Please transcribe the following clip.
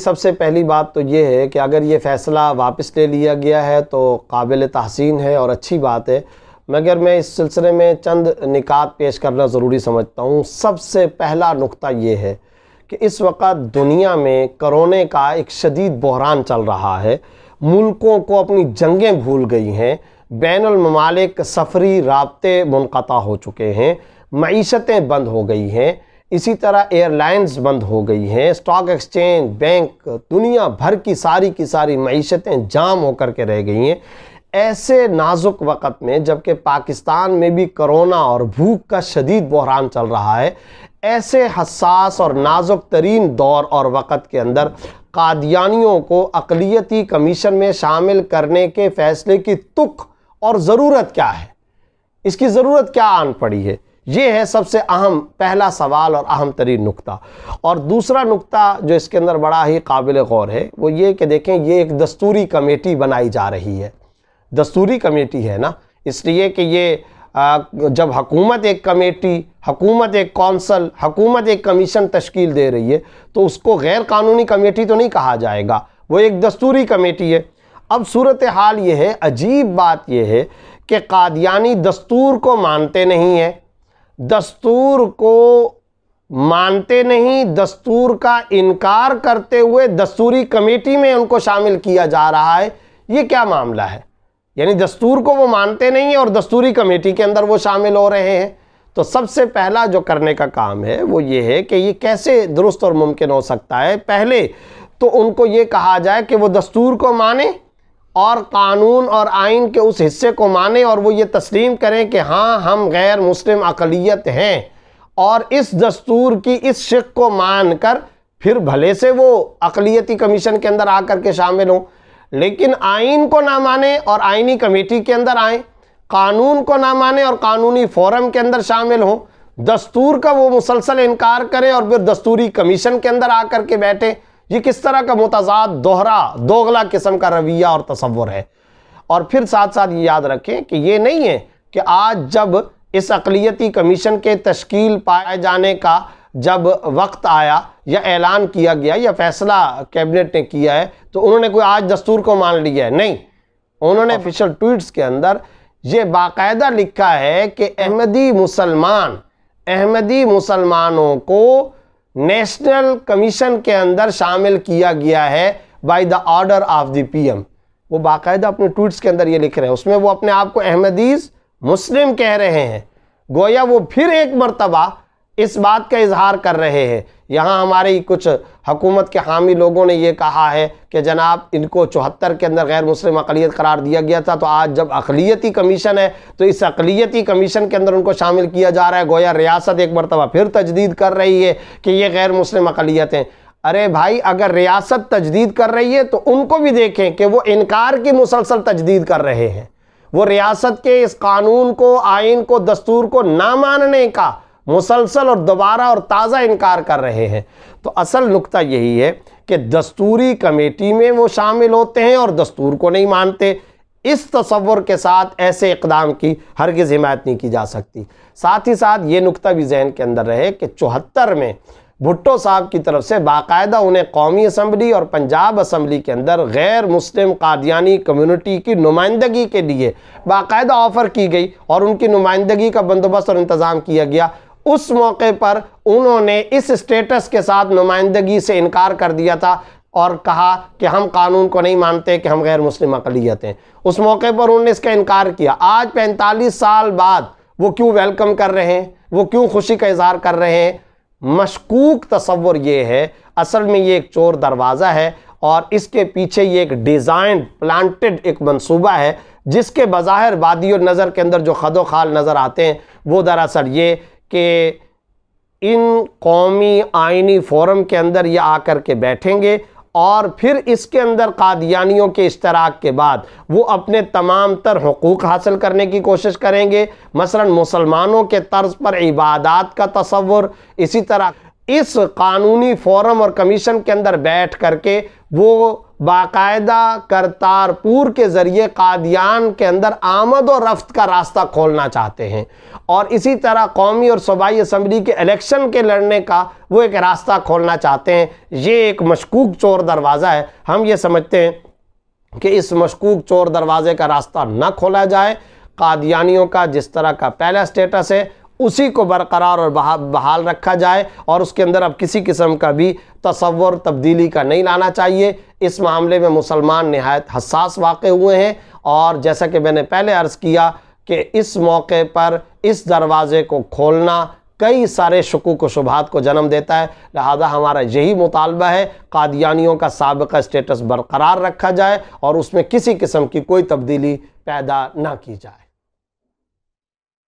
सबसे पहली बात तो ये है कि अगर ये फ़ैसला वापस ले लिया गया है तो काबिल तहसीन है और अच्छी बात है, मगर मैं इस सिलसिले में चंद निकात पेश करना ज़रूरी समझता हूँ। सबसे पहला नुक्ता ये है कि इस वक्त दुनिया में कोरोना का एक शदीद बहरान चल रहा है। मुल्कों को अपनी जंगें भूल गई हैं, बैनुल ममालिक सफरी राब्ते मुनक़ता हो चुके हैं, मईशतें बंद हो गई हैं, इसी तरह एयरलाइंस बंद हो गई हैं, स्टॉक एक्सचेंज, बैंक, दुनिया भर की सारी मईशतें जाम होकर के रह गई हैं। ऐसे नाजुक वक़्त में जबकि पाकिस्तान में भी कोरोना और भूख का शदीद बहरान चल रहा है, ऐसे हसास और नाजुक तरीन दौर और वक़्त के अंदर कादियानियों को अक़लियती कमीशन में शामिल करने के फ़ैसले की तुक और ज़रूरत क्या है, इसकी ज़रूरत क्या आन पड़ी है, ये है सबसे अहम पहला सवाल और अहम तरीन नुक्ता। और दूसरा नुक्ता जो इसके अंदर बड़ा ही काबिल गौर है वो ये कि देखें, ये एक दस्तूरी कमेटी बनाई जा रही है। दस्तूरी कमेटी है ना, इसलिए कि ये जब हुकूमत एक कमेटी, हुकूमत एक कौंसल, हुकूमत एक कमीशन तश्कील दे रही है तो उसको गैर कानूनी कमेटी तो नहीं कहा जाएगा, वो एक दस्तूरी कमेटी है। अब सूरत हाल ये है, अजीब बात यह है कि कादियानी दस्तूर को मानते नहीं है, दस्तूर को मानते नहीं, दस्तूर का इनकार करते हुए दस्तूरी कमेटी में उनको शामिल किया जा रहा है। ये क्या मामला है? यानी दस्तूर को वो मानते नहीं है और दस्तूरी कमेटी के अंदर वो शामिल हो रहे हैं। तो सबसे पहला जो करने का काम है वो ये है कि ये कैसे दुरुस्त और मुमकिन हो सकता है। पहले तो उनको ये कहा जाए कि वो दस्तूर को माने और कानून और आइन के उस हिस्से को माने और वो ये तस्लीम करें कि हाँ, हम गैर मुस्लिम अक़लियत हैं, और इस दस्तूर की इस शिक को मान कर फिर भले से वो अक़लियती कमीशन के अंदर आकर के शामिल हों। लेकिन आइन को ना माने और आइनी कमेटी के अंदर आए, कानून को ना माने और कानूनी फोरम के अंदर शामिल हों, दस्तूर का वो मुसलसल इनकार करें और फिर दस्तूरी कमीशन के अंदर आकर के बैठे। ये किस तरह का मुतज़ाद दोगला किस्म का रवैया और तसव्वुर है। और फिर साथ साथ ये याद रखें कि ये नहीं है कि आज जब इस अक़लियती कमीशन के तश्कील पाए जाने का जब वक्त आया या ऐलान किया गया या फैसला कैबिनेट ने किया है तो उन्होंने कोई आज दस्तूर को मान लिया है, नहीं। उन्होंने ऑफिशियल ट्वीट्स के अंदर ये बाकायदा लिखा है कि अहमदी मुसलमानों को नेशनल कमीशन के अंदर शामिल किया गया है by the order of the PM. वो बाकायदा अपने ट्वीट्स के अंदर ये लिख रहे हैं, उसमें वो अपने आप को अहमदीज मुस्लिम कह रहे हैं। गोया वो फिर एक मर्तबा इस बात का इजहार कर रहे हैं। यहाँ हमारे कुछ हुकूमत के हामी लोगों ने ये कहा है कि जनाब इनको 74 के अंदर गैर मुस्लिम अक़लियत करार दिया गया था, तो आज जब अक़लियती कमीशन है तो इस अक़लियती कमीशन के अंदर उनको शामिल किया जा रहा है। गोया रियासत एक मरतबा फिर तजदीद कर रही है कि ये गैर मुस्लिम अक़लियत हैं। अरे भाई, अगर रियासत तजदीद कर रही है तो उनको भी देखें कि वो इनकार की मुसलसल तजदीद कर रहे हैं। वो रियासत के इस कानून को, आइन को, दस्तूर को ना मानने का मुसलसल और दोबारा और ताज़ा इनकार कर रहे हैं। तो असल नुक्ता यही है कि दस्तूरी कमेटी में वो शामिल होते हैं और दस्तूर को नहीं मानते। इस तसव्वुर के साथ ऐसे इक़दाम की हरगिज़ हिमायत नहीं की जा सकती। साथ ही साथ ये नुक्ता भी जहन के अंदर रहे कि 74 में भुट्टो साहब की तरफ से बाकायदा उन्हें कौमी असम्बली और पंजाब असम्बली के अंदर गैर मुस्लिम कादियानी कम्युनिटी की नुमाइंदगी के लिए बाकायदा ऑफ़र की गई और उनकी नुमाइंदगी का बंदोबस्त और इंतज़ाम किया गया। उस मौके पर उन्होंने इस स्टेटस के साथ नुमाइंदगी से इनकार कर दिया था और कहा कि हम कानून को नहीं मानते, कि हम गैर मुस्लिम अक़लियत हैं। उस मौके पर उन्होंने इसका इनकार किया। आज 45 साल बाद वो क्यों वेलकम कर रहे हैं, वो क्यों खुशी का इजहार कर रहे हैं? मशकूक तसव्वुर ये है, असल में ये एक चोर दरवाज़ा है और इसके पीछे ये एक डिज़ाइन प्लांटेड एक मंसूबा है, जिसके बज़ाहिर बादी और नज़र के अंदर जो खदो खाल नज़र आते हैं वो दरअसल ये कि इन कौमी आइनी फोरम के अंदर ये आकर के बैठेंगे और फिर इसके अंदर कादियानियों के इश्तराक के बाद वो अपने तमाम तर हुकूक हासिल करने की कोशिश करेंगे। मसलन मुसलमानों के तर्ज पर इबादत का तसव्वुर, इसी तरह इस कानूनी फोरम और कमीशन के अंदर बैठ करके वो बाकायदा करतारपुर के ज़रिए कादियान के अंदर आमद और रफ्त का रास्ता खोलना चाहते हैं, और इसी तरह कौमी और सूबाई असम्बली के इलेक्शन के लड़ने का वो एक रास्ता खोलना चाहते हैं। ये एक मशकूक चोर दरवाज़ा है। हम ये समझते हैं कि इस मशकूक चोर दरवाज़े का रास्ता न खोला जाए। कादियानियों का जिस तरह का पहला स्टेटस है उसी को बरकरार और बहाल रखा जाए, और उसके अंदर अब किसी किस्म का भी तसव्वुर तब्दीली का नहीं लाना चाहिए। इस मामले में मुसलमान निहायत हसास वाक़े हुए हैं, और जैसा कि मैंने पहले अर्ज़ किया कि इस मौके पर इस दरवाज़े को खोलना कई सारे शुकूक व शुबहात को जन्म देता है। लिहाजा हमारा यही मुतालबा है, कादियानियों का साबिक़ा स्टेटस बरकरार रखा जाए और उसमें किसी किस्म की कोई तब्दीली पैदा ना की जाए।